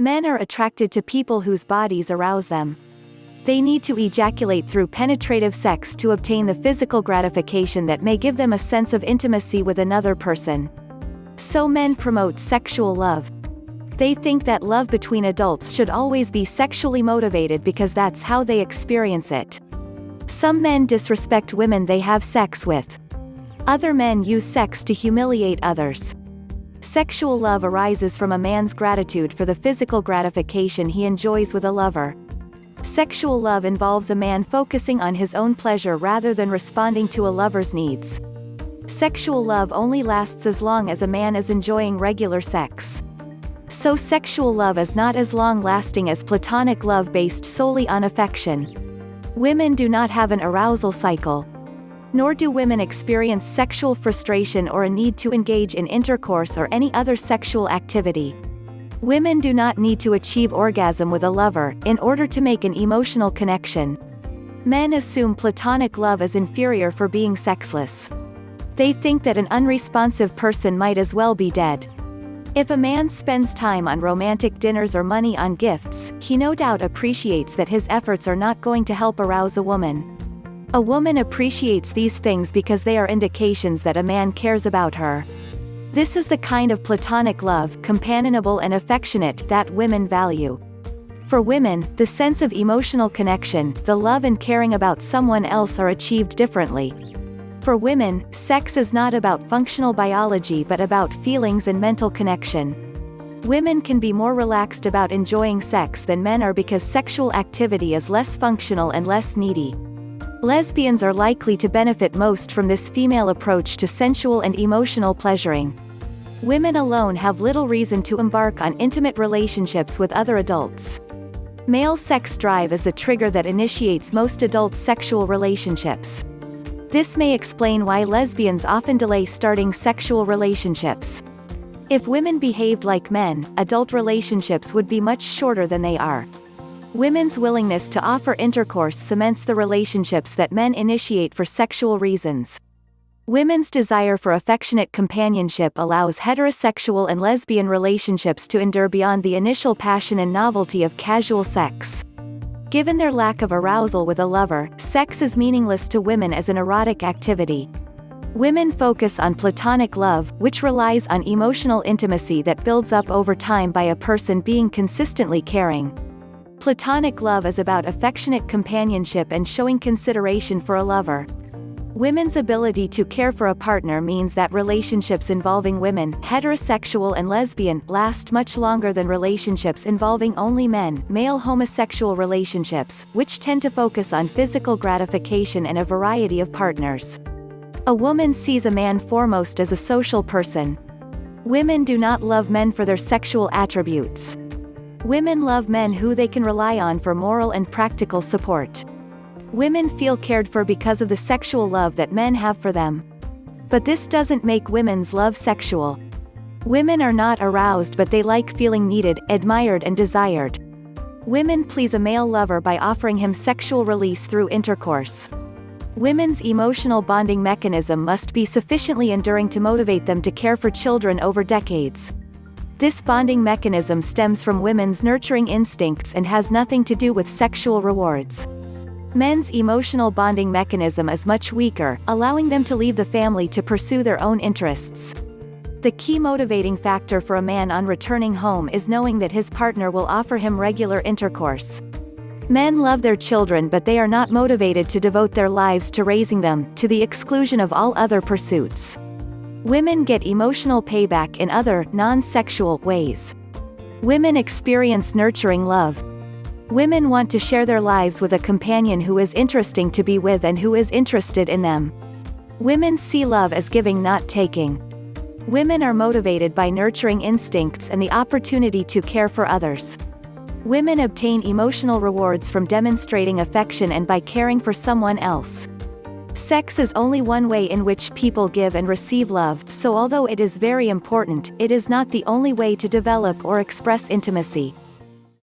Men are attracted to people whose bodies arouse them. They need to ejaculate through penetrative sex to obtain the physical gratification that may give them a sense of intimacy with another person. So men promote sexual love. They think that love between adults should always be sexually motivated because that's how they experience it. Some men disrespect women they have sex with. Other men use sex to humiliate others. Sexual love arises from a man's gratitude for the physical gratification he enjoys with a lover. Sexual love involves a man focusing on his own pleasure rather than responding to a lover's needs. Sexual love only lasts as long as a man is enjoying regular sex. So sexual love is not as long-lasting as platonic love based solely on affection. Women do not have an arousal cycle. Nor do women experience sexual frustration or a need to engage in intercourse or any other sexual activity. Women do not need to achieve orgasm with a lover in order to make an emotional connection. Men assume platonic love is inferior for being sexless. They think that an unresponsive person might as well be dead. If a man spends time on romantic dinners or money on gifts, he no doubt appreciates that his efforts are not going to help arouse a woman. A woman appreciates these things because they are indications that a man cares about her. This is the kind of platonic love, companionable and affectionate, that women value. For women, the sense of emotional connection, the love and caring about someone else are achieved differently. For women, sex is not about functional biology but about feelings and mental connection. Women can be more relaxed about enjoying sex than men are because sexual activity is less functional and less needy. Lesbians are likely to benefit most from this female approach to sensual and emotional pleasuring. Women alone have little reason to embark on intimate relationships with other adults. Male sex drive is the trigger that initiates most adult sexual relationships. This may explain why lesbians often delay starting sexual relationships. If women behaved like men, adult relationships would be much shorter than they are. Women's willingness to offer intercourse cements the relationships that men initiate for sexual reasons. Women's desire for affectionate companionship allows heterosexual and lesbian relationships to endure beyond the initial passion and novelty of casual sex. Given their lack of arousal with a lover, sex is meaningless to women as an erotic activity. Women focus on platonic love, which relies on emotional intimacy that builds up over time by a person being consistently caring. Platonic love is about affectionate companionship and showing consideration for a lover. Women's ability to care for a partner means that relationships involving women, heterosexual and lesbian, last much longer than relationships involving only men, male homosexual relationships, which tend to focus on physical gratification and a variety of partners. A woman sees a man foremost as a social person. Women do not love men for their sexual attributes. Women love men who they can rely on for moral and practical support. Women feel cared for because of the sexual love that men have for them. But this doesn't make women's love sexual. Women are not aroused but they like feeling needed, admired and desired. Women please a male lover by offering him sexual release through intercourse. Women's emotional bonding mechanism must be sufficiently enduring to motivate them to care for children over decades. This bonding mechanism stems from women's nurturing instincts and has nothing to do with sexual rewards. Men's emotional bonding mechanism is much weaker, allowing them to leave the family to pursue their own interests. The key motivating factor for a man on returning home is knowing that his partner will offer him regular intercourse. Men love their children but they are not motivated to devote their lives to raising them, to the exclusion of all other pursuits. Women get emotional payback in other, non-sexual, ways. Women experience nurturing love. Women want to share their lives with a companion who is interesting to be with and who is interested in them. Women see love as giving, not taking. Women are motivated by nurturing instincts and the opportunity to care for others. Women obtain emotional rewards from demonstrating affection and by caring for someone else. Sex is only one way in which people give and receive love, so although it is very important, it is not the only way to develop or express intimacy.